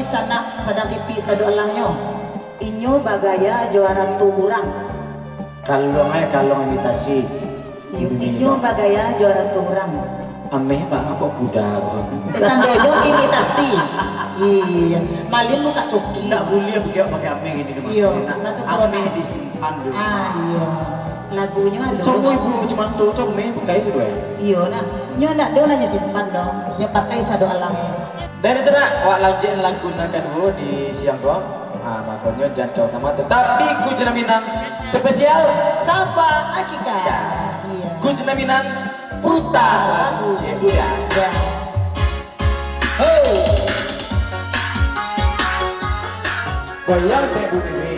pakai sana pada TV sadoalahnya. Inyo bagaya juara turang. Kalau imitasi. Inyo bagaya juara turang. Ameh pak apa budak? Tandoyo imitasi. Iya, malin muka coki. Tidak boleh pakai ameh ini Iya, ameh disimpan dulu. Iya. Lagunya ada. Semua ibu cuma tuh ameh pakai itu doang. Iya nah, nyo nak do nanya simpan dong. Nyo pakai sadoalahnya. Dan sana awak lanjut lagu kedua di siang dong. Makanya jangan kau sama tetapi Kujena Minang spesial Safa Akika. Iya. Kujena Minang Puta Lagu Cinta. Goyang deh Bu ini.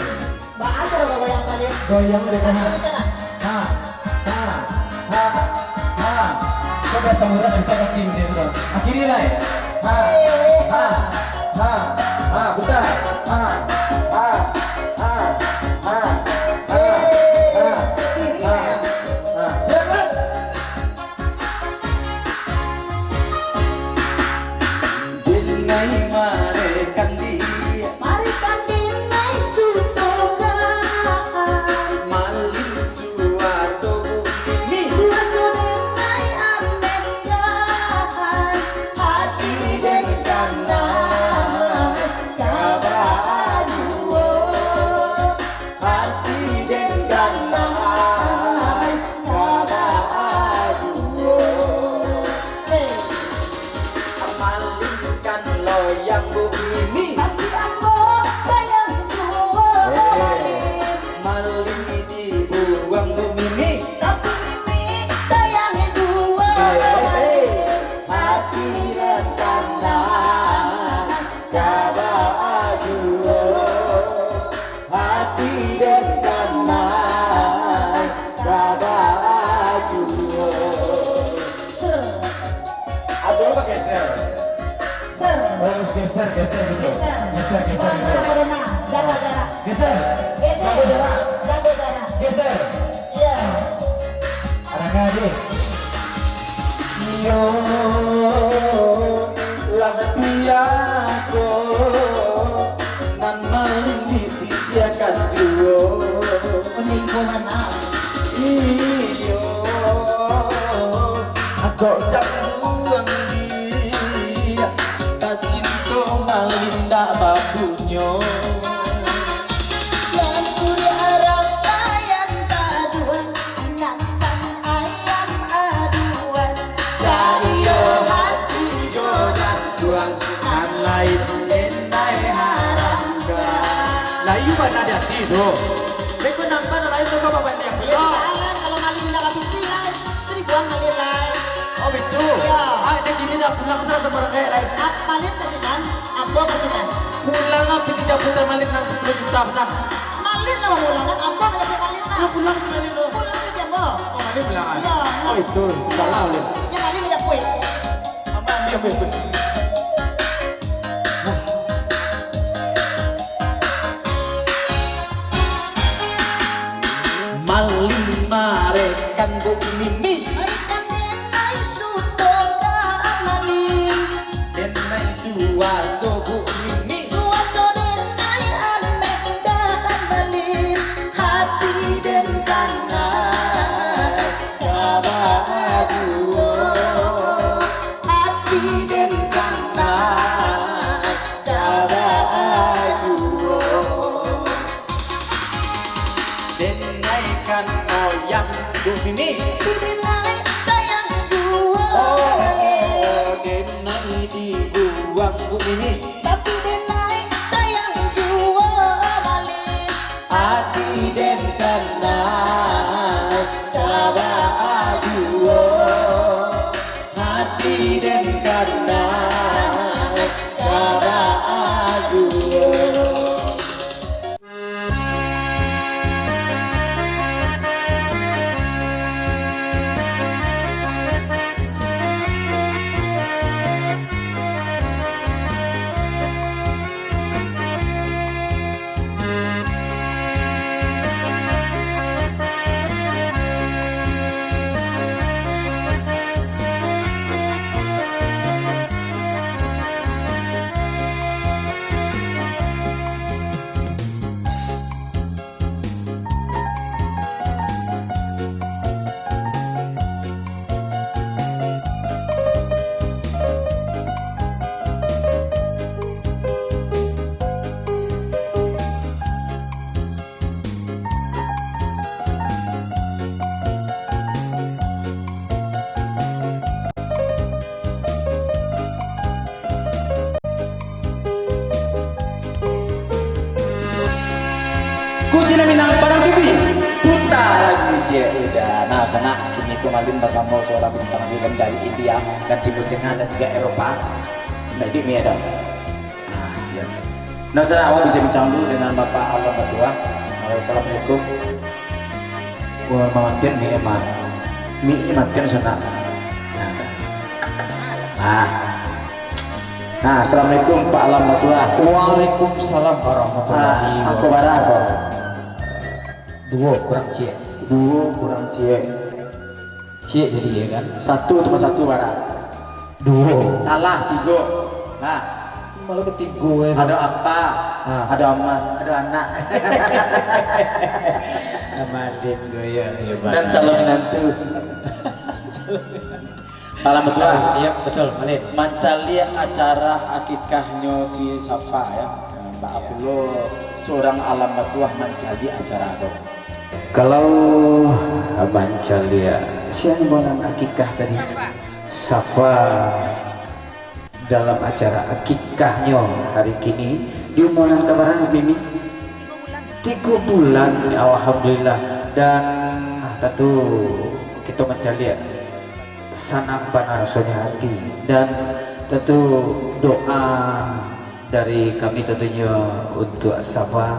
Bahasa lo goyang kalian. Goyang deh kan. Coba semula bisa kasih dia dulu. Akhiri lah ya. Putar. Geser gitu. Geser. Jaga jarak. Geser. Jaga jarak. Geser. Iya. Arangga adik. Yo lampiaso nan mendisisiakan duo. Meninggu mana? Iyo aku jangan dia tak cinta malinda babunyo. Yang kuri arang tayan paduan, anakkan ayam aduan. Sayo hati jodan tuang nan lain enai harangga. Lah iya mana ada tidur. Mereka nampak lain tu kau bawa yang Ya jangan kalau malin dah habis tinggal, seribuan malin lain. Oh betul. Iya. Ada gini dah pulang sana sama orang lain. Malin kesinan, apa kesinan? Pulang apa tidak putar malin nang 10 juta besar. Malin lah pulangan, apa kena malin lah? Pulang ke malin tu. Pulang ke jamo. Oh malin pulangan. Iya. Oh itu salah boleh. Ya malin kita puit. Apa ambil. Malin marekan bu mimi. Marikan denai suto ka malin. Denai suaso bu mimi. Suaso denai amek dan malin. Hati den kanai kabaduo. Hati den kanai kabaduo. Denai kan oyang bu mimi. Dinilai Kucina Minang Padang TV putar lagu cie udah. Nah sana kini kemarin bersama seorang bintang film dari India dan Timur Tengah dan juga Eropa. Nah ini mi ada. Ah ya. Nah sana awal bincang-bincang dulu dengan Bapak Allah Batua. Assalamualaikum. Wah maten mi emang. Mi maten sana. Nah, assalamualaikum Pak Alam Batua. Waalaikumsalam warahmatullahi Aku barang aku. Dua kurang cie. Dua kurang cie. Cie jadi ya kan? Satu cuma satu barang. Dua. Salah tiga. Nah, Malah ketiga ya. ada apa? Ah. Ada aman, ada anak. Amadin gue ya. Dan calon menantu. Pak Alam Batua. Iya betul, Malin. Mencari acara akikahnya si Safa ya. Pak Abdullah seorang Alam Batua mencari acara apa? Kalau abang Calia, siang bonan akikah tadi. Safa dalam acara akikahnya hari kini diumuman kabaran Mimi 3 bulan alhamdulillah dan tentu kita mencari sanang panasnya hati dan tentu doa dari kami tentunya untuk Safa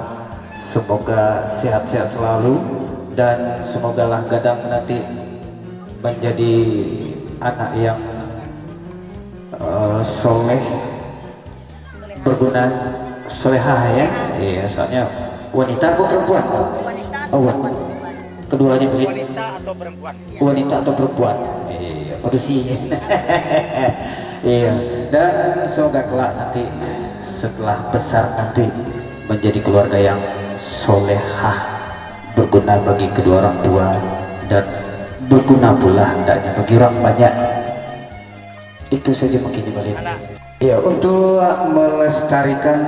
semoga sehat-sehat selalu dan semogalah gadang nanti menjadi anak yang soleh berguna solehah ya. Iya soalnya wanita atau perempuan? Oh, keduanya beri wanita atau perempuan. Iya produksinya. Iya dan semoga kelak nanti setelah besar nanti menjadi keluarga yang solehah berguna bagi kedua orang tua dan berguna pula hendaknya bagi orang banyak. Itu saja mungkin dibalik. Ya untuk melestarikan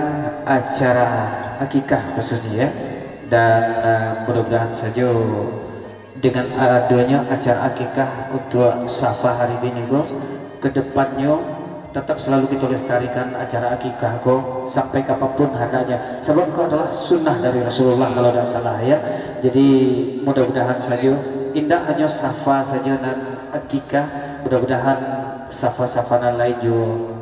acara akikah khususnya ya dan mudah-mudahan saja dengan adanya acara akikah untuk Safa hari ini go kedepannya tetap selalu kita lestarikan acara akikah go sampai kapanpun hendaknya sebab itu adalah sunnah dari Rasulullah kalau tidak salah ya. Jadi mudah-mudahan saja indah hanya Safa saja dan akikah, mudah-mudahan Safa-safana lain juga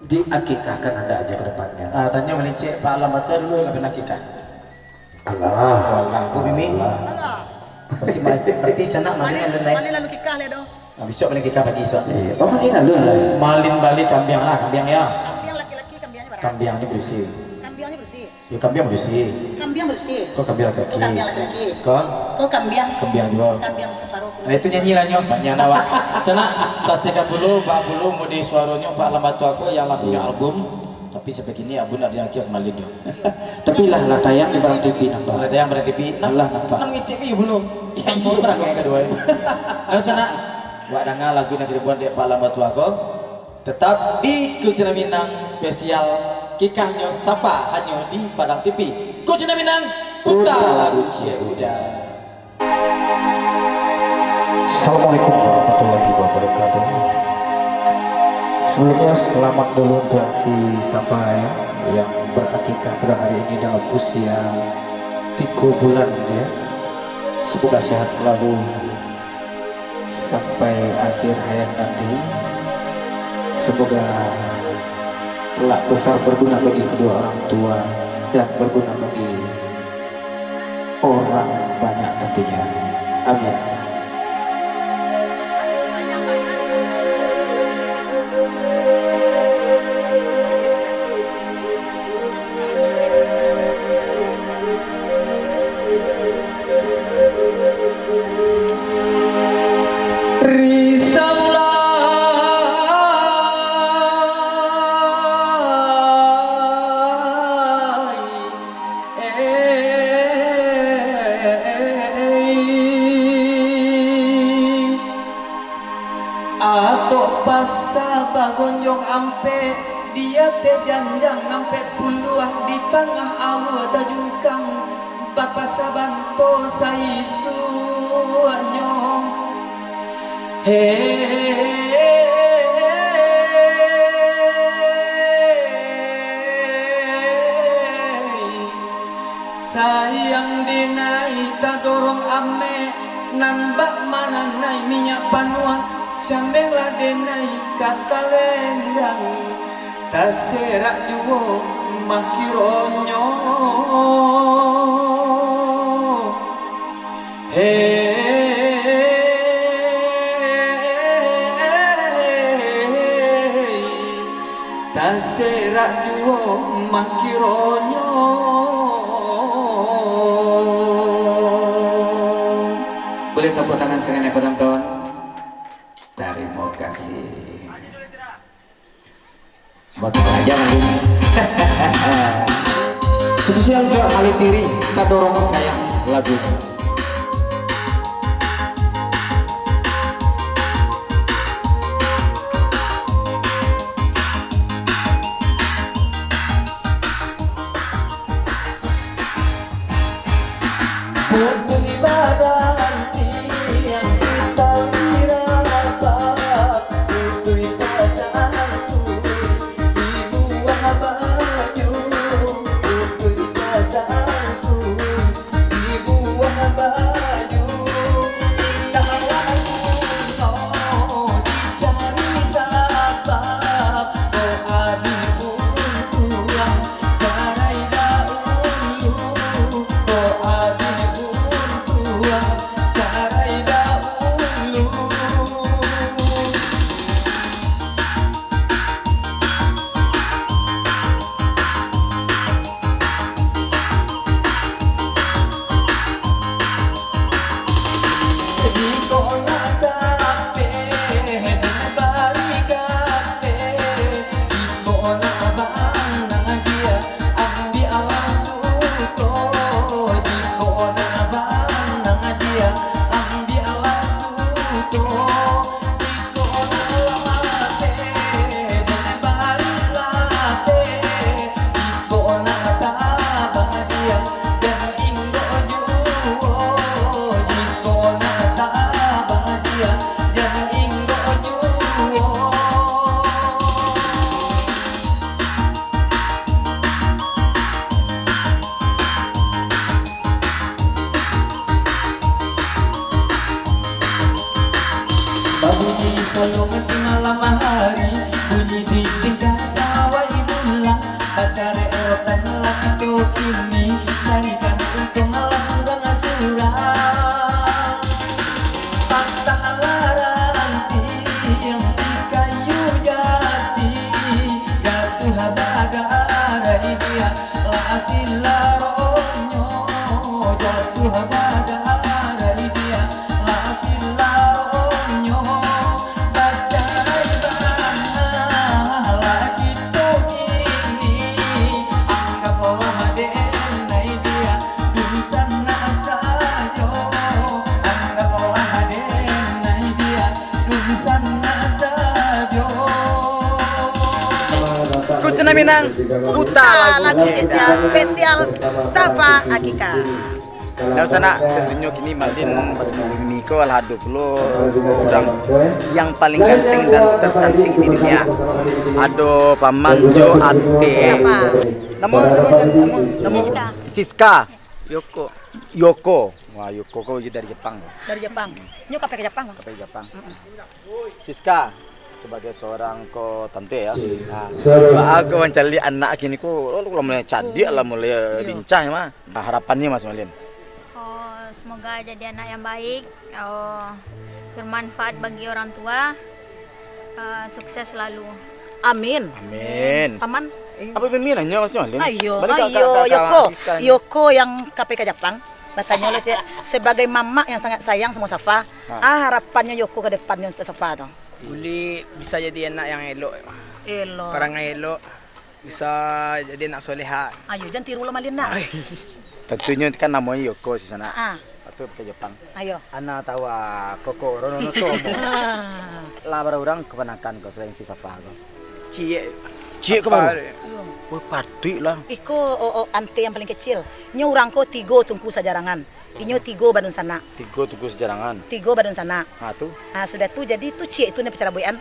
diakikahkan ada aja ke depannya. Tanya melincik Pak Alam Batua dulu lebih akikah. Allah Bu Mimi. Berarti sana malin lalu naik. Malin lalu kikah le doh. Besok balik kikah pagi esok. iya oh ini lalu lah Malin balik kambiang lah, kambiang ya. Kambiang laki-laki kambiangnya berapa? Kambiangnya bersih. Kambiangnya bersih. Ya kambiang bersih. Kambiang bersih. Kok kambiang Kau laki-laki? kambiang laki-laki. Kok Kau kambiang juga. kambiang separuh. Nah itu nyanyi lah nyok, banyak nawa. Sana saksikan dulu, Pak Bulu, mudi suaranya Pak Alam Batua aku yang lagunya album. Tapi sebegini abun ada yang kira malin yo. tapi lah tayang di Barang TV nampak Kalau yang berarti TV, Allah nampak Nang ngicip iya belum. Yang mau perang yang kedua. Nah sana, buat dengar lagu yang dibuat di Pak Alam Batua aku. Tetap di Kucina Minang spesial kikahnya Safa hanya di Padang TV. Kucina Minang putar lagu cie udah. Assalamualaikum warahmatullahi wabarakatuh. Sebelumnya selamat dulu untuk si Safa ya yang berakikah pada hari ini dalam usia 3 bulan ya. Semoga sehat selalu sampai akhir hayat nanti. Semoga kelak besar berguna bagi kedua orang tua dan berguna bagi orang banyak tentunya. Amin. Atok pasa bagonjong ampe dia teh janjang ampe puluah di tengah awu tajungkang bapak sabanto saisuanyo sayang nambak mananai minyak panuang cambela denai kata lenggang taserak juwo makironyo taserak juwo makironyo. Boleh tepuk tangan sekalian ya penonton. Terima kasih. Makin aja nanti. Spesial untuk Alitiri, kita dorong sayang lagunya. Untuk ibadah hati yang kita wirabat, untuk ibadah ibu wahbaju, untuk ibadah ibu wahbaju, indah lagu dicari sabab, doa diuntuang carai dahulu, doa carai dahulu. Jika nak kape bari kape, jika nak bang dia ambil awas suko, jika nak bang dia ambil awas suko, jika nak lape bari lape, jika nak tabang dia jangan inggo juo, jika nak tabang dia jangan inggo juo. Bunyi salungan di malam hari, bunyi di tingkah sawah ibulah, bakare otan laki kini, carikan untuk malam surang-surang. Patah laranti yang si kayu jati, jatuh bagarai dia, lasila ronyo, jatuh bagarai dia, lasila ronyo. Bacai bana lagi ini, anggap Allah denai dia, dusan nasajo, anggap Allah denai dia, dusan nasajo. Kucuna Minang, Kuta lagu Lagu spesial Safa Akika. Dan sana tentunya kini Malin pas Miko alhadu puluh orang yang paling ganteng dan tercantik di dunia. Ado Pamanjo Ate. Safa. Nama Siska. Siska. Yoko. Wah, Yoko kau dari Jepang. Dari Jepang. Nyo kape ke Jepang. Dari Jepang. Siska sebagai seorang ko tante ya. Nah, aku mencari anak kini ku, kalau mulai cadik lah mulai lincah mah. Nah, harapannya Mas Malin. Oh, semoga jadi anak yang baik, bermanfaat bagi orang tua, sukses selalu. Amin. Amin. Paman. Apa pemimpinannya Mas Malin? Ayo, Balik ke Yoko. Siska ini. Yoko yang KPK Jepang. Katanya lo sebagai mama yang sangat sayang sama Safa. Harapannya Yoko ke depannya Safa tuh. Boleh bisa jadi anak yang elok. Elo. Orang yang elok bisa jadi anak soleha. Ayo jangan tiru lo malin nak. Tentunya kan namanya Yoko di sana. Atau ke Jepang. Ayo. Anak tahu Koko Rono Tomo. Lah orang keponakan kau selain si Safa kau. Cie ke baru? Oh, pati lah. Iko ante yang paling kecil. Nyo urangko 3 tungku sajarangan. Inyo 3 badun sana. 3 tugas sejarangan. 3 badun sana. Tuh. Sudah tuh jadi tuh cie itu nih pacara boyan.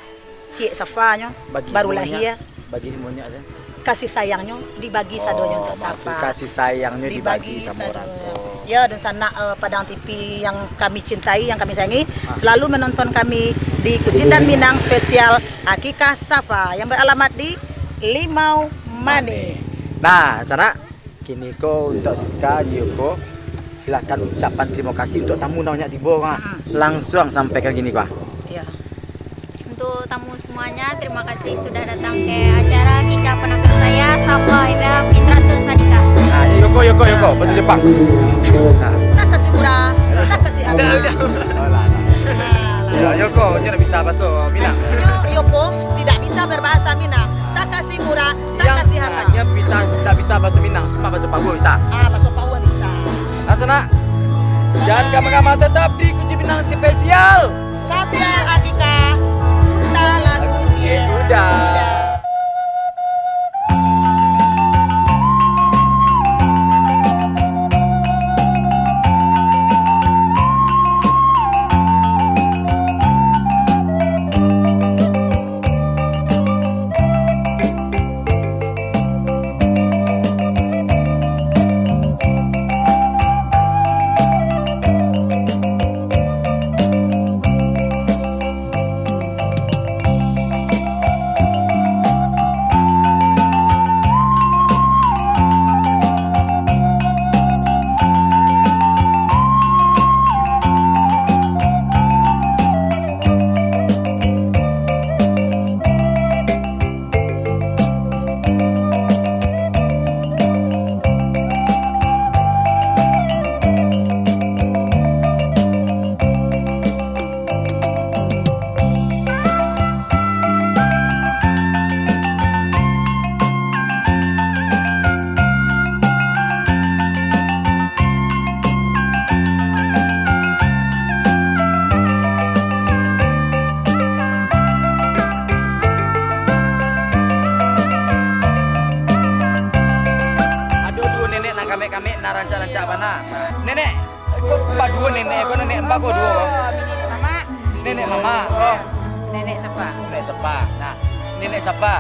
Cie Safa nyo baru lahir. Bagi semuanya aja. Kasih sayangnya dibagi sadonya untuk Safa. Kasih sayangnya dibagi sama sado. orang. Ya, dan sana Padang TV yang kami cintai, yang kami sayangi, selalu menonton kami di Kucindan Minang spesial Akikah Safa yang beralamat di Limau Mane. Nah, sana kini ko untuk Siska Yoko silakan ucapan terima kasih untuk tamu namanya di bawah. Langsung sampaikan gini kok. Ya. Untuk tamu semuanya, terima kasih sudah datang ke acara Kika Penakan saya, Safa Ira Fitratul Sadika. Nah, Yoko bahasa Jepang. Nah, Tak kasih murah, tak kasih harga. ya, Yoko, dia bisa bahasa Minang. Yoko tidak bisa berbahasa Minang. Tak kasih murah, tak kasih harga. Yang tak bisa bahasa Minang, cuma bahasa Papua bisa. Bahasa Papua bisa. Nah, sana jangan kamar-kamar tetap di Kunci Minang spesial. Sabia Akikah, puta lagu dia. Sudah. Kami nak rancak-rancak mana? Nenek, kau dua nenek, kau nenek empat kau dua. Mama, Nenek mama, kau nenek siapa? nenek siapa? Nah, nenek siapa?